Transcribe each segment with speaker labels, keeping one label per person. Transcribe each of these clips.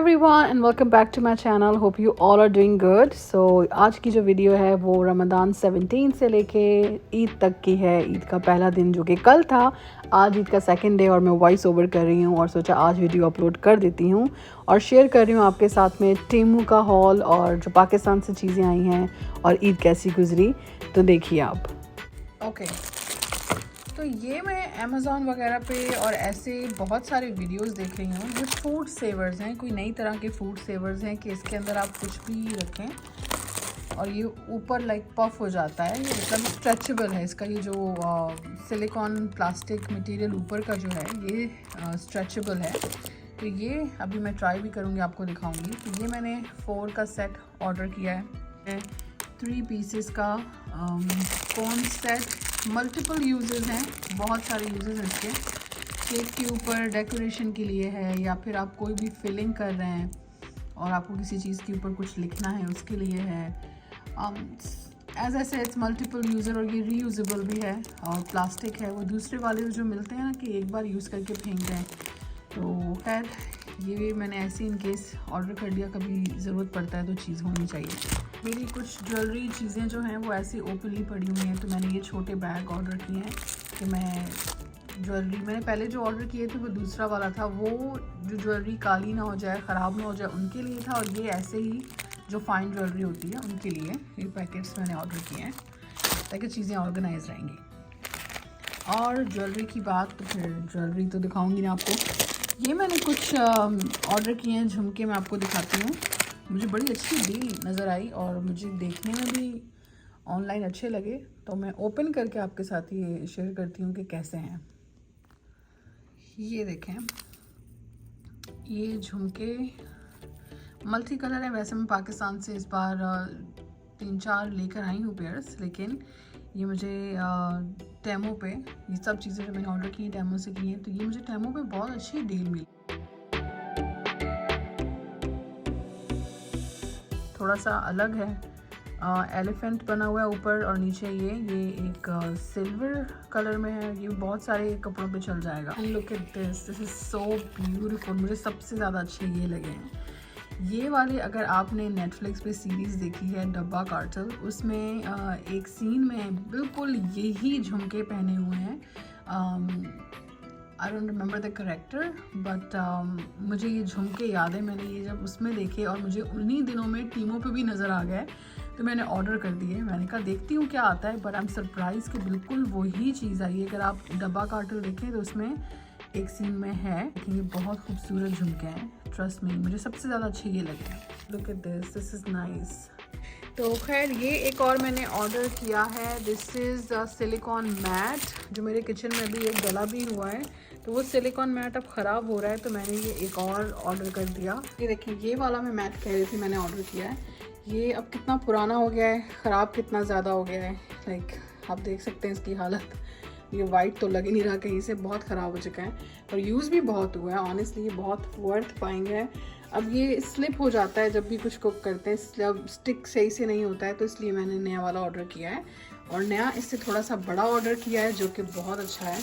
Speaker 1: everyone and welcome back to my channel. Hope you all are doing good. So आज की जो video है वो रमज़ान 17 से लेके ईद तक की है। ईद का पहला दिन जो कि कल था, आज ईद का सेकंड डे और मैं वॉइस ओवर कर रही हूँ और सोचा आज वीडियो अपलोड कर देती हूँ और शेयर कर रही हूँ आपके साथ में टेमू का हॉल और जो पाकिस्तान से चीज़ें आई हैं और ईद कैसी गुजरी, तो देखिए आप। ओके तो ये मैं अमेज़ॉन वगैरह पे और ऐसे बहुत सारे वीडियोस देख रही हूँ जो फूड सेवर्स हैं, कोई नई तरह के फूड सेवर्स हैं कि इसके अंदर आप कुछ भी रखें और ये ऊपर लाइक पफ हो जाता है। ये मतलब स्ट्रेचेबल है, इसका ये जो सिलिकॉन प्लास्टिक मटेरियल ऊपर का जो है ये स्ट्रेचेबल है। तो ये अभी मैं ट्राई भी करूँगी, आपको दिखाऊँगी। तो ये मैंने 4 का सेट ऑर्डर किया है, 3 पीसेस का कोन सेट। मल्टीपल यूजेस हैं, बहुत सारे यूजेस हैं इसके। केक के ऊपर डेकोरेशन के लिए है या फिर आप कोई भी फिलिंग कर रहे हैं और आपको किसी चीज़ के ऊपर कुछ लिखना है उसके लिए है। एज ऐसे इट्स मल्टीपल यूज़र और ये रीयूजेबल भी है और प्लास्टिक है। वो दूसरे वाले जो मिलते हैं ना कि एक बार यूज़ करके फेंक दें, तो खैर ये मैंने ऐसे इन केस ऑर्डर कर लिया, कभी ज़रूरत पड़ता है तो चीज़ होनी चाहिए। मेरी कुछ ज्वेलरी चीज़ें जो हैं वो ऐसी ओपनली पड़ी हुई हैं, तो मैंने ये छोटे बैग ऑर्डर किए हैं कि मैं ज्वेलरी, मैंने पहले जो ऑर्डर किए थे वो दूसरा वाला था, वो जो ज्वेलरी काली ना हो जाए, ख़राब ना हो जाए उनके लिए था, और ये ऐसे ही जो फाइन ज्वेलरी होती है उनके लिए ये पैकेट्स मैंने ऑर्डर किए हैं ताकि चीज़ें ऑर्गेनाइज रहेंगी। और ज्वेलरी की बात, तो फिर ज्वेलरी तो दिखाऊंगी ना आपको। ये मैंने कुछ ऑर्डर किए हैं झुमके, मैं आपको दिखाती हूँ। मुझे बड़ी अच्छी डील नज़र आई और मुझे देखने में भी ऑनलाइन अच्छे लगे, तो मैं ओपन करके आपके साथ ये शेयर करती हूँ कि कैसे हैं। ये देखें, ये झुमके मल्टी कलर है। वैसे मैं पाकिस्तान से इस बार 3-4 लेकर आई हूँ पेयर्स, लेकिन ये मुझे टेमो पे, ये सब चीज़ें जो मैंने ऑर्डर की टेमो से की हैं, तो ये मुझे टेमो पे बहुत अच्छी डील मिली। थोड़ा सा अलग है, एलिफेंट बना हुआ है ऊपर और नीचे ये एक सिल्वर कलर में है। ये बहुत सारे कपड़ों पे चल जाएगा। And look at this, this is so beautiful. मुझे सबसे ज़्यादा अच्छे ये लगे हैं ये वाले। अगर आपने नेटफ्लिक्स पे सीरीज़ देखी है डब्बा कार्टेल, उसमें एक सीन में बिल्कुल यही झुमके पहने हुए हैं। I don't remember the character, but मुझे ये झुमके याद है। मैंने ये जब उसमें देखे और मुझे उन्हीं दिनों में टीमों पे भी नज़र आ गए, तो मैंने ऑर्डर कर दिए। मैंने कहा देखती हूँ क्या आता है, बट आई एम सरप्राइज कि बिल्कुल वही चीज़ आई है। अगर आप डब्बा कार्टेल देखें तो उसमें एक सीन में है, लेकिन ये बहुत खूबसूरत झुमके हैं, ट्रस्ट मी। मुझे सबसे ज़्यादा अच्छे ये लगे। Look at this, this is nice. तो खैर ये एक और मैंने ऑर्डर किया है, दिस इज़ सिलिकॉन मैट, जो मेरे किचन में भी एक डला भी हुआ है। तो वो सिलिकॉन मैट अब ख़राब हो रहा है, तो मैंने ये एक और ऑर्डर कर दिया। ये देखिए, ये वाला मैं मैट कह रही थी मैंने ऑर्डर किया है। ये अब कितना पुराना हो गया है, ख़राब कितना ज़्यादा हो गया है। लाइक आप देख सकते हैं इसकी हालत, ये वाइट तो लग ही नहीं रहा कहीं से, बहुत ख़राब हो चुका है और यूज़ भी बहुत हुआ है। ऑनेस्टली ये बहुत वर्थ पाएंगे है। अब ये स्लिप हो जाता है जब भी कुछ कुक करते हैं, जब स्टिक सही से नहीं होता है, तो इसलिए मैंने नया वाला ऑर्डर किया है और नया इससे थोड़ा सा बड़ा ऑर्डर किया है जो कि बहुत अच्छा है।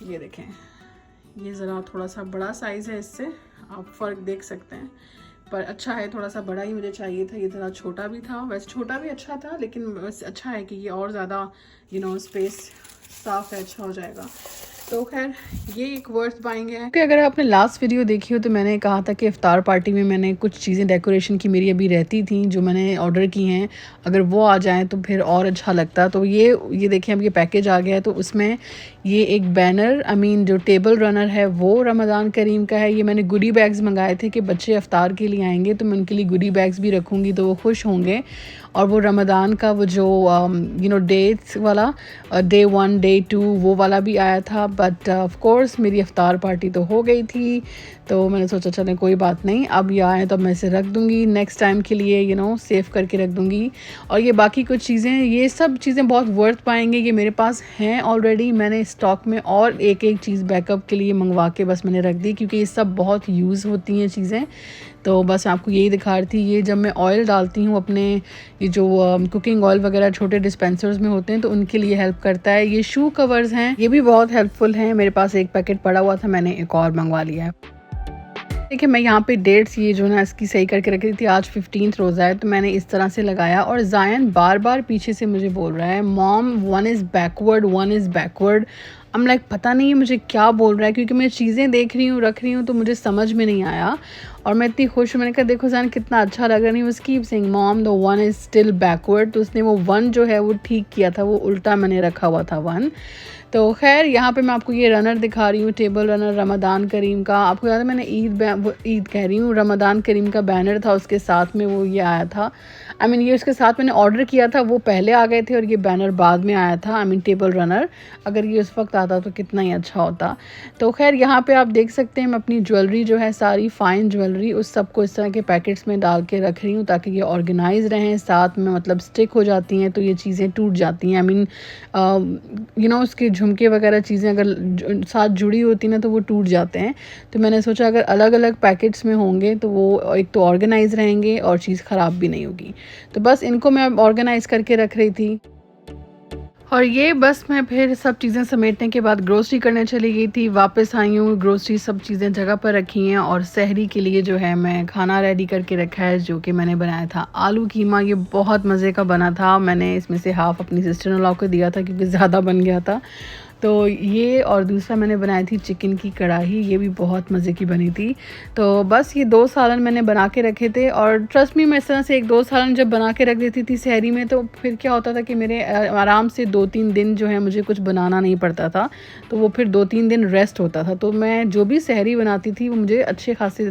Speaker 1: ये देखें, ये ज़रा थोड़ा सा बड़ा साइज़ है, इससे आप फ़र्क देख सकते हैं, पर अच्छा है। थोड़ा सा बड़ा ही मुझे चाहिए था, ये थोड़ा छोटा भी था। वैसे छोटा भी अच्छा था, लेकिन वैसे अच्छा है कि ये और ज़्यादा स्पेस साफ है, अच्छा हो जाएगा। तो खैर ये एक वर्थ बाइंग है। कि अगर आपने लास्ट वीडियो देखी हो तो मैंने कहा था कि इफ्तार पार्टी में मैंने कुछ चीज़ें डेकोरेशन की मेरी अभी रहती थी जो मैंने ऑर्डर की हैं, अगर वो आ जाएं तो फिर और अच्छा लगता। तो ये देखें, अब ये पैकेज आ गया है। तो उसमें ये एक बैनर, जो टेबल रनर है वो रमज़ान करीम का है। ये मैंने गुडी बैग्स मंगाए थे कि बच्चे इफ्तार के लिए आएंगे तो मैं उनके लिए गुडी बैग्स भी रखूँगी तो वो खुश होंगे। और वो रमज़ान का वो जो डेट्स वाला डे 1 डे 2 वो वाला भी आया था, बट ऑफ कोर्स मेरी इफ्तार पार्टी तो हो गई थी, तो मैंने सोचा चलें कोई बात नहीं, अब ये आए तो अब मैं इसे रख दूँगी नेक्स्ट टाइम के लिए, सेव करके रख दूँगी। और ये बाकी कुछ चीज़ें, ये सब चीज़ें बहुत वर्थ पाएंगे। ये मेरे पास हैं ऑलरेडी, मैंने स्टॉक में और एक चीज़ बैकअप के लिए मंगवा के बस मैंने रख दी, क्योंकि ये सब बहुत यूज़ होती हैं चीज़ें। तो बस आपको यही दिखा रही थी। ये जब मैं ऑयल डालती हूँ अपने, ये जो कुकिंग ऑयल वगैरह छोटे डिस्पेंसर्स में होते हैं, तो उनके लिए हेल्प करता है। ये शू कवर्स हैं, ये भी बहुत हेल्पफुल हैं। मेरे पास एक पैकेट पड़ा हुआ था, मैंने एक और मंगवा लिया है। देखिए मैं यहाँ पे डेट्स ये जो ना इसकी सही करके रखी थी। आज 15th रोज़ा है तो मैंने इस तरह से लगाया और ज़ायन बार बार पीछे से मुझे बोल रहा है mom one is backward. I'm like पता नहीं है मुझे क्या बोल रहा है, क्योंकि मैं चीज़ें देख रही हूँ रख रही हूँ तो मुझे समझ में नहीं आया और मैं इतनी खुश हूँ। मैंने कहा देखो ज़ायन कितना अच्छा लग रहा है। वो keep saying mom the one is still backward. तो उसने वो वन जो है वो ठीक किया था, वो उल्टा मैंने रखा हुआ था वन। तो खैर यहाँ पे मैं आपको ये रनर दिखा रही हूँ, टेबल रनर रमज़ान करीम का। आपको याद है मैंने ईद कह रही हूँ, रमज़ान करीम का बैनर था, उसके साथ में वो ये आया था। ये उसके साथ मैंने ऑर्डर किया था, वो पहले आ गए थे और ये बैनर बाद में आया था। टेबल रनर अगर ये उस वक्त आता तो कितना ही अच्छा होता। तो खैर यहाँ पे आप देख सकते हैं मैं अपनी ज्वेलरी जो है सारी फ़ाइन ज्वेलरी उस सबको इस तरह के पैकेट्स में डाल के रख रही हूँ ताकि ये ऑर्गेनाइज रहें, साथ में मतलब स्टिक हो जाती हैं तो ये चीज़ें टूट जाती हैं। उसके झुमके वगैरह चीज़ें अगर साथ जुड़ी होती ना तो वो टूट जाते हैं। तो मैंने सोचा अगर अलग अलग पैकेट्स में होंगे तो वो एक तो ऑर्गेनाइज रहेंगे और चीज़ ख़राब भी नहीं होगी। तो बस इनको मैं ऑर्गेनाइज करके रख रही थी। और ये बस मैं फिर सब चीज़ें समेटने के बाद ग्रोसरी करने चली गई थी। वापस आई हूँ, ग्रोसरी सब चीज़ें जगह पर रखी हैं और सहरी के लिए जो है मैं खाना रेडी करके रखा है, जो कि मैंने बनाया था आलू कीमा। ये बहुत मज़े का बना था। मैंने इसमें से हाफ़ अपनी सिस्टर इन लॉ को दिया था क्योंकि ज़्यादा बन गया था। तो ये और दूसरा मैंने बनाई थी चिकन की कढ़ाई, ये भी बहुत मज़े की बनी थी। तो बस ये 2 सालन मैंने बना के रखे थे और ट्रस्ट मी मैं इस तरह से 1-2 सालन जब बना के रख देती थी सहरी में तो फिर क्या होता था कि मेरे आराम से 2-3 दिन जो है मुझे कुछ बनाना नहीं पड़ता था। तो वो फिर 2-3 दिन रेस्ट होता था। तो मैं जो भी सहरी बनाती थी वो मुझे अच्छे खासे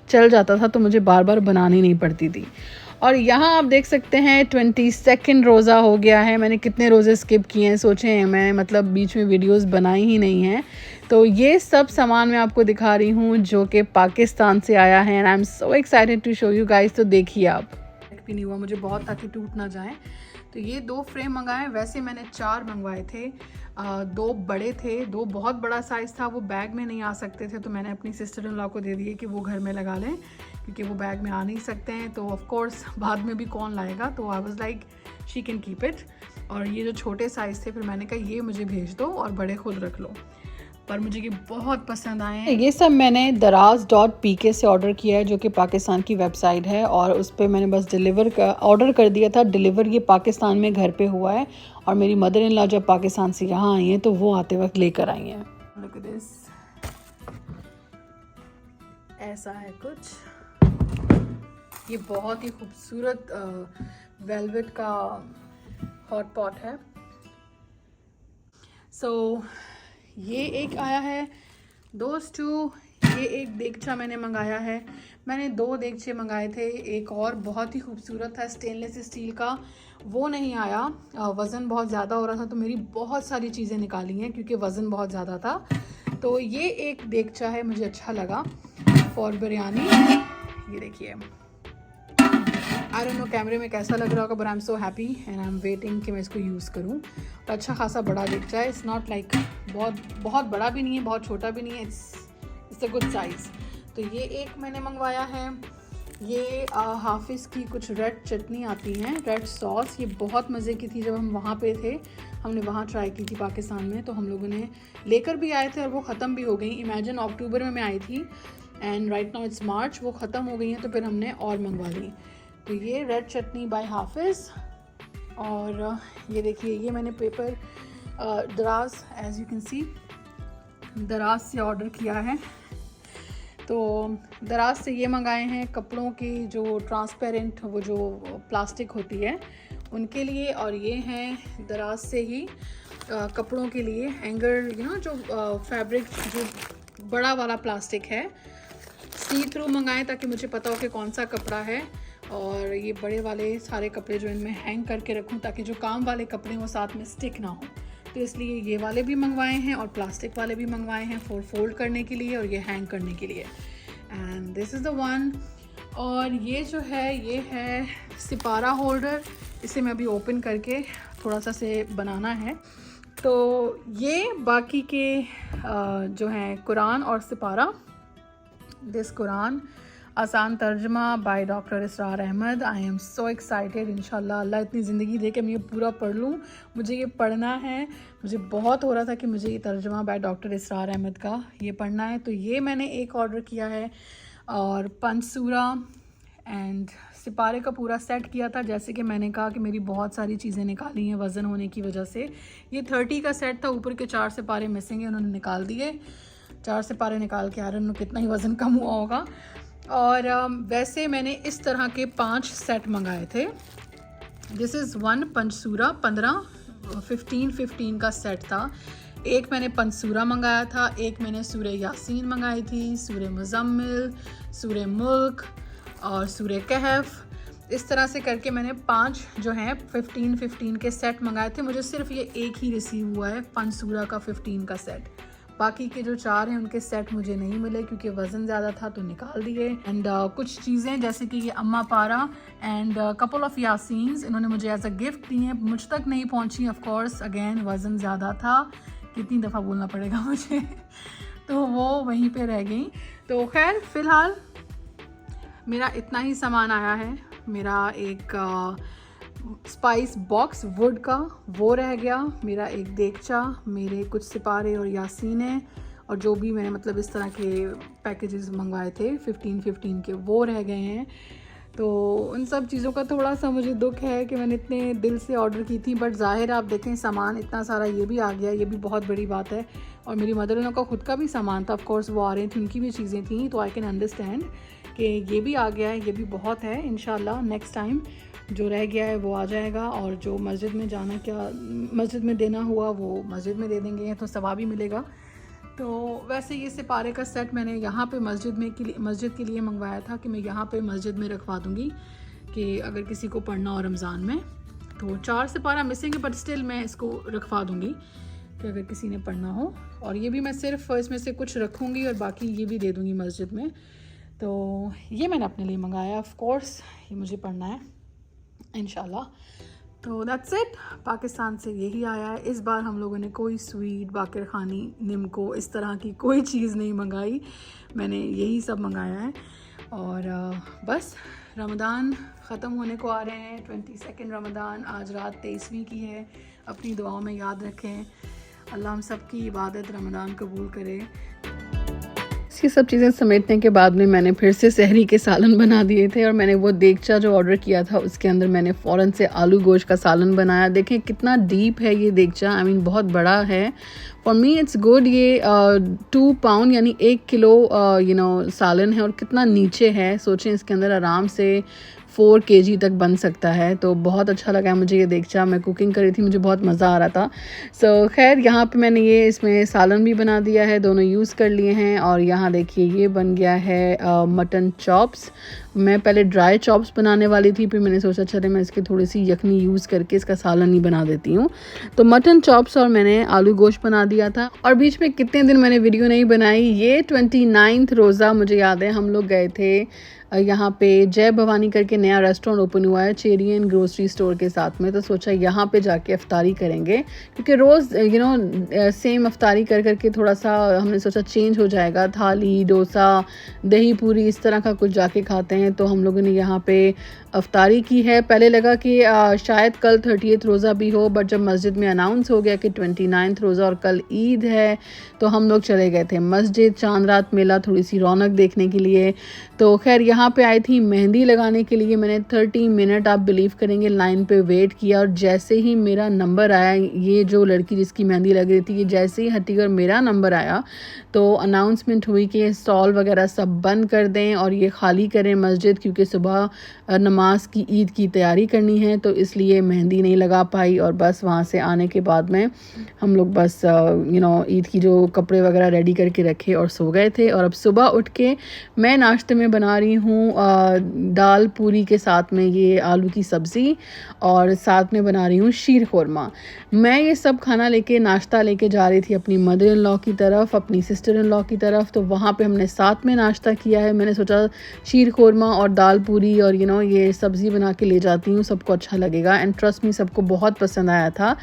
Speaker 1: चल जाता था, तो मुझे बार बार बनानी नहीं पड़ती थी। और यहाँ आप देख सकते हैं 22nd रोज़ा हो गया है। मैंने कितने रोज़े स्किप किए हैं सोचें हैं, मैं मतलब बीच में वीडियोस बनाई ही नहीं हैं। तो ये सब सामान मैं आपको दिखा रही हूँ जो कि पाकिस्तान से आया है and I am so excited to show you guys. तो देखिए आप भी नहीं हुआ मुझे बहुत ताकि टूट ना जाए। तो ये 2 फ्रेम मंगाए, वैसे मैंने 4 मंगवाए थे। 2 बड़े थे, 2 बहुत बड़ा साइज़ था, वो बैग में नहीं आ सकते थे तो मैंने अपनी सिस्टर इन लॉ को दे दिए कि वो घर में लगा लें क्योंकि वो बैग में आ नहीं सकते हैं। तो ऑफ कोर्स बाद में भी कौन लाएगा, तो I was like she can keep it. और ये जो छोटे साइज़ थे फिर मैंने कहा ये मुझे भेज दो और बड़े खुद रख लो। पर मुझे ये बहुत पसंद आए हैं। ये सब मैंने daraz.pk से ऑर्डर किया है जो कि पाकिस्तान की वेबसाइट है और उस पर मैंने बस ऑर्डर कर दिया था। डिलीवर ये पाकिस्तान में घर पे हुआ है और मेरी मदर इन लॉ जब पाकिस्तान से यहाँ आई हैं तो वो आते वक्त लेकर आई हैं। लुक एट दिस, ऐसा है कुछ। ये बहुत ही खूबसूरत वेलवेट का हॉट पॉट है। सो ये एक आया है दोस्तों, ये एक देगचा मैंने मंगाया है। मैंने 2 देगचे मंगाए थे, एक और बहुत ही खूबसूरत था स्टेनलेस स्टील का, वो नहीं आया। वज़न बहुत ज़्यादा हो रहा था तो मेरी बहुत सारी चीज़ें निकाली हैं क्योंकि वज़न बहुत ज़्यादा था। तो ये एक देगचा है, मुझे अच्छा लगा फॉर बिरयानी। ये देखिए, आई डोंट नो कैमरे में कैसा लग रहा होगा but I am so happy and I am waiting कि मैं इसको यूज़ करूँ। तो अच्छा खासा बड़ा देगचा है, इट्स नॉट लाइक बहुत बड़ा भी नहीं है बहुत छोटा भी नहीं है, इट्स अ गुड साइज़। तो ये एक मैंने मंगवाया है। ये हाफिज़ की कुछ रेड चटनी आती हैं, रेड सॉस, ये बहुत मज़े की थी। जब हम वहाँ पे थे हमने वहाँ ट्राई की थी पाकिस्तान में, तो हम लोगों ने लेकर भी आए थे और वो ख़त्म भी हो गई। इमेजिन अक्टूबर में मैं आई थी एंड राइट नाउ इट्स मार्च, वो ख़त्म हो गई हैं तो फिर हमने और मंगवा ली। तो ये रेड चटनी बाय हाफिज़। और ये देखिए, ये मैंने पेपर दराज, एज यू कैन सी, दराज से ऑर्डर किया है। तो दराज से ये मंगाए हैं कपड़ों की जो ट्रांसपेरेंट वो जो प्लास्टिक होती है उनके लिए, और ये हैं दराज से ही कपड़ों के लिए हैंगर, जो फैब्रिक जो बड़ा वाला प्लास्टिक है, सी थ्रू मंगाए ताकि मुझे पता हो कि कौन सा कपड़ा है। और ये बड़े वाले सारे कपड़े जो इनमें हैंग करके रखूं ताकि जो काम वाले कपड़े वो साथ में स्टिक ना हो, तो इसलिए ये वाले भी मंगवाए हैं और प्लास्टिक वाले भी मंगवाए हैं फॉर फोल्ड करने के लिए और ये हैंग करने के लिए। And this is the one. और ये जो है ये है सिपारा होल्डर, इसे मैं अभी ओपन करके थोड़ा सा से बनाना है। तो ये बाकी के जो हैं कुरान और Sipara, this Quran Aasan Tarjuma by doctor Israr Ahmed. I am so excited. इंशाल्लाह अल्लाह इतनी ज़िंदगी दे के मैं ये पूरा पढ़ लूँ। मुझे ये पढ़ना है, मुझे बहुत हो रहा था कि मुझे ये तर्जमा बाय डॉक्टर इसरार अहमद का ये पढ़ना है। तो ये मैंने एक ऑर्डर किया है और पंचसूरा एंड सिपारे का पूरा सेट किया था। जैसे कि मैंने कहा कि मेरी बहुत सारी चीज़ें निकाली हैं वज़न होने की वजह से। ये 30 का सेट था, ऊपर के 4 सिपारे मिसिंग हैं, उन्होंने निकाल दिए। 4 सिपारे निकाल के आयरन में कितना ही वज़न कम हुआ होगा। और वैसे मैंने इस तरह के 5 सेट मंगाए थे। दिस इज़ 1 पंचसूरा 15 का सेट था। एक मैंने पंचसूरा मंगाया था, एक मैंने सूरह यासीन मंगाई थी, सूरह मुज़म्मिल, सूरह मुल्क और सूरह कहफ। इस तरह से करके मैंने 5 जो हैं 15 के सेट मंगाए थे। मुझे सिर्फ ये एक ही रिसीव हुआ है पंचसूरा का 15 का सेट। बाकी के जो 4 हैं उनके सेट मुझे नहीं मिले क्योंकि वज़न ज़्यादा था तो निकाल दिए। एंड कुछ चीज़ें जैसे कि ये अम्मा पारा एंड कपल ऑफ़ यासीन्स इन्होंने मुझे एज अ गिफ्ट दी हैं, मुझ तक नहीं पहुंची। ऑफ कोर्स अगेन वज़न ज़्यादा था, कितनी दफ़ा बोलना पड़ेगा मुझे तो वो वहीं पे रह गई। तो खैर फ़िलहाल मेरा इतना ही सामान आया है। मेरा एक स्पाइस बॉक्स वुड का वो रह गया, मेरा एक देगचा, मेरे कुछ सिपारे और यासीन हैं, और जो भी मैंने मतलब इस तरह के पैकेजेस मंगवाए थे 15 के वो रह गए हैं। तो उन सब चीज़ों का थोड़ा सा मुझे दुख है कि मैंने इतने दिल से ऑर्डर की थी, बट ज़ाहिर आप देखें सामान इतना सारा ये भी आ गया, ये भी बहुत बड़ी बात है। और मेरी मदर इन लॉ का खुद का भी सामान था, ऑफ कोर्स वो आ रही थी, उनकी भी चीज़ें थी, तो आई कैन अंडरस्टैंड कि ये भी आ गया है, ये भी बहुत है। इंशाल्लाह नेक्स्ट टाइम जो रह गया है वो आ जाएगा, और जो मस्जिद में जाना क्या मस्जिद में देना हुआ वो मस्जिद में दे देंगे, तो सवाब भी मिलेगा। तो वैसे ये सिपारे का सेट मैंने यहाँ पे मस्जिद के लिए मंगवाया था कि मैं यहाँ पे मस्जिद में रखवा दूँगी कि अगर किसी को पढ़ना हो रमज़ान में। तो 4 सिपारा मिसिंग है, बट स्टिल मैं इसको रखवा दूँगी कि अगर किसी ने पढ़ना हो। और ये भी मैं सिर्फ इसमें से कुछ रखूँगी और बाकी ये भी दे दूँगी मस्जिद में। तो ये मैंने अपने लिए मंगाया, ऑफ कोर्स ये मुझे पढ़ना है इंशाल्लाह। तो दैट्स इट। पाकिस्तान से यही आया है। इस बार हम लोगों ने कोई स्वीट, बाकिर खानी, निम्को इस तरह की कोई चीज़ नहीं मंगाई, मैंने यही सब मंगाया है। और बस रमज़ान ख़त्म होने को आ रहे हैं। 22 रमज़ान, आज रात 23वीं की है। अपनी दुआओं में याद रखें, अल्लाह हम सब की इबादत रमज़ान कबूल करे। ये सब चीज़ें समेटने के बाद में मैंने फिर से सहरी के सालन बना दिए थे, और मैंने वो देगचा जो ऑर्डर किया था उसके अंदर मैंने फ़ौरन से आलू गोश्त का सालन बनाया। देखें कितना डीप है ये देगचा, आई मीन बहुत बड़ा है। For me it's good. ये 2 पाउंड यानी 1 किलो सालन है, और कितना नीचे है। सोचें इसके अंदर आराम से 4 kg तक बन सकता है। तो बहुत अच्छा लगा मुझे ये देगचा। मैं कुकिंग कर रही थी, मुझे बहुत मज़ा आ रहा था। सो खैर यहाँ पे मैंने ये इसमें सालन भी बना दिया है, दोनों यूज़ कर लिए हैं। और यहाँ देखिए ये बन गया है मटन चॉप्स। मैं पहले ड्राई चॉप्स बनाने वाली थी, फिर मैंने सोचा चले मैं इसकी थोड़ी सी यखनी यूज़ करके इसका सालन ही बना देती हूँ। तो मटन चॉप्स और मैंने आलू गोश्त बना दिया था। और बीच में कितने दिन मैंने वीडियो नहीं बनाई। ये 29 रोज़ा मुझे याद है, हम लोग गए थे यहाँ पे जय भवानी करके नया रेस्टोरेंट ओपन हुआ है चेरियन ग्रोसरी स्टोर के साथ में। तो सोचा यहाँ पे जाके अफ्तारी करेंगे, क्योंकि रोज़ सेम अफ्तारी कर करके थोड़ा सा हमने सोचा चेंज हो जाएगा। थाली, डोसा, दही पूरी इस तरह का कुछ जाके खाते हैं। तो हम लोगों ने यहाँ पे अफ्तारी की है। पहले लगा कि शायद कल 30th रोज़ा भी हो, बट जब मस्जिद में अनाउंस हो गया कि 29 रोज़ा और कल ईद है, तो हम लोग चले गए थे मस्जिद चांद रात मेला थोड़ी सी रौनक देखने के लिए। तो खैर यहाँ पे आई थी मेहंदी लगाने के लिए। मैंने 30 मिनट, आप बिलीव करेंगे, लाइन पे वेट किया। और जैसे ही मेरा नंबर आया, ये जो लड़की जिसकी मेहंदी लग रही थी, ये जैसे ही हटी और मेरा नंबर आया, तो अनाउंसमेंट हुई कि स्टॉल वगैरह सब बंद कर दें और ये खाली करें मस्जिद, क्योंकि सुबह नमाज की ईद की तैयारी करनी है। तो इसलिए मेहंदी नहीं लगा पाई। और बस वहाँ से आने के बाद में हम लोग बस ईद की जो कपड़े वगैरह रेडी करके रखे और सो गए थे। और अब सुबह उठ के मैं नाश्ते में बना रही हूँ दाल पूरी के साथ में ये आलू की सब्ज़ी, और साथ में बना रही हूँ शीर खुरमा। मैं ये सब खाना लेके, नाश्ता लेके जा रही थी अपनी मदर इन लॉ की तरफ, अपनी सिस्टर इन लॉ की तरफ। तो वहाँ पे हमने साथ में नाश्ता किया है। मैंने सोचा शीर खुरमा कीरमा और दाल पूरी और ये सब्ज़ी बना के ले जाती हूँ, सबको अच्छा लगेगा। एंड ट्रस्ट मी, सबको बहुत पसंद आया था।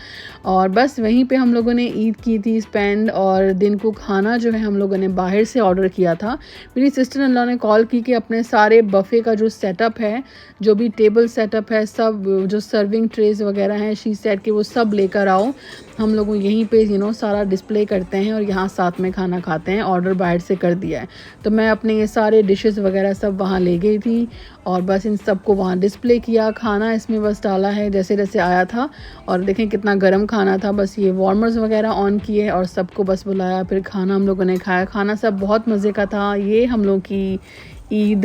Speaker 1: और बस वहीं पे हम लोगों ने ईद की थी स्पेंड, और दिन को खाना जो है हम लोगों ने बाहर से ऑर्डर किया था। मेरी सिस्टर इन लॉ ने कॉल की कि अपने सारे बफ़े का जो सेटअप है, जो भी टेबल सेटअप है, सब जो सर्विंग ट्रेज वगैरह हैं शी सेट के, वो सब लेकर आओ, हम लोग यहीं पे सारा डिस्प्ले करते हैं और यहाँ साथ में खाना खाते हैं। ऑर्डर बाहर से कर दिया है, तो मैं अपने ये सारे डिशेस वगैरह सब वहाँ ले गई थी और बस इन सबको वहाँ डिस्प्ले किया। खाना इसमें बस डाला है जैसे जैसे आया था, और देखें कितना गर्म खाना था। बस ये वार्मर्स वगैरह ऑन किए और सबको बस बुलाया, फिर खाना हम लोगों ने खाया। खाना सब बहुत मज़े का था। ये हम लोग की ईद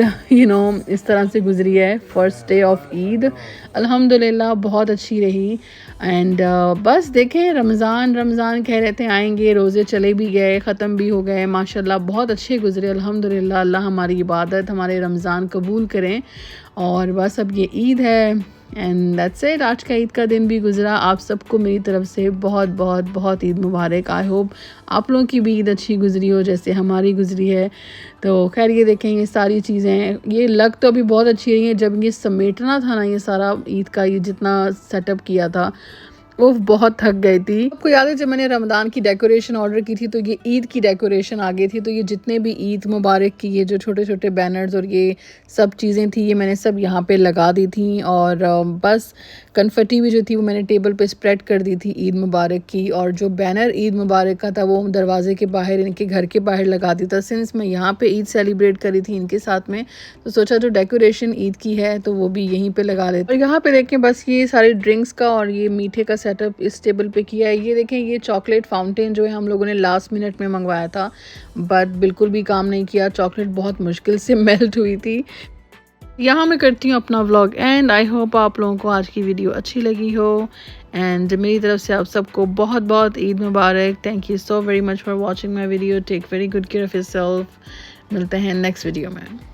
Speaker 1: इस तरह से गुजरी है, फर्स्ट डे ऑफ ईद। अल्हम्दुलिल्लाह बहुत अच्छी रही। एंड बस देखें, रमज़ान कह रहे थे आएंगे, रोज़े चले भी गए, ख़त्म भी हो गए, माशाल्लाह बहुत अच्छे गुजरे अल्हम्दुलिल्लाह। अल्लाह हमारी इबादत, हमारे रमज़ान कबूल करें। और बस अब ये ईद है एंड दैट्स इट। आज का ईद का दिन भी गुजरा। आप सबको मेरी तरफ से बहुत बहुत बहुत ईद मुबारक। आई होप आप लोगों की भी ईद अच्छी गुजरी हो जैसे हमारी गुजरी है। तो खैर ये देखें, ये सारी चीज़ें, ये लग तो अभी बहुत अच्छी रही हैं। जब ये समेटना था ना, ये सारा ईद का ये जितना सेटअप किया था, वो बहुत थक गई थी। आपको याद है जब मैंने रमज़ान की डेकोरेशन ऑर्डर की थी तो ये ईद की डेकोरेशन आ गई थी। तो ये जितने भी ईद मुबारक की ये जो छोटे छोटे बैनर्स और ये सब चीज़ें थी, ये मैंने सब यहाँ पे लगा दी थी। और बस कन्फेटी भी जो थी वो मैंने टेबल पे स्प्रेड कर दी थी ईद मुबारक की। और जो बैनर ईद मुबारक का था वो दरवाजे के बाहर, इनके घर के बाहर लगा दी था। सिंस मैं यहाँ पे ईद सेलिब्रेट करी थी इनके साथ में, तो सोचा जो डेकोरेशन ईद की है तो वो भी यहीं पे लगा लेते। और यहाँ पे देखें बस ये सारे ड्रिंक्स का और ये मीठे का सेटअप इस टेबल पे किया है। ये देखें, ये चॉकलेट फाउंटेन जो है हम लोगों ने लास्ट मिनट में मंगवाया था, बट बिल्कुल भी काम नहीं किया। चॉकलेट बहुत मुश्किल से मेल्ट हुई थी। यहाँ मैं करती हूँ अपना व्लॉग एंड आई होप आप लोगों को आज की वीडियो अच्छी लगी हो। एंड मेरी तरफ से आप सबको बहुत बहुत ईद मुबारक। Thank you so very much for watching my video. Take very good care of yourself. मिलते हैं नेक्स्ट वीडियो में।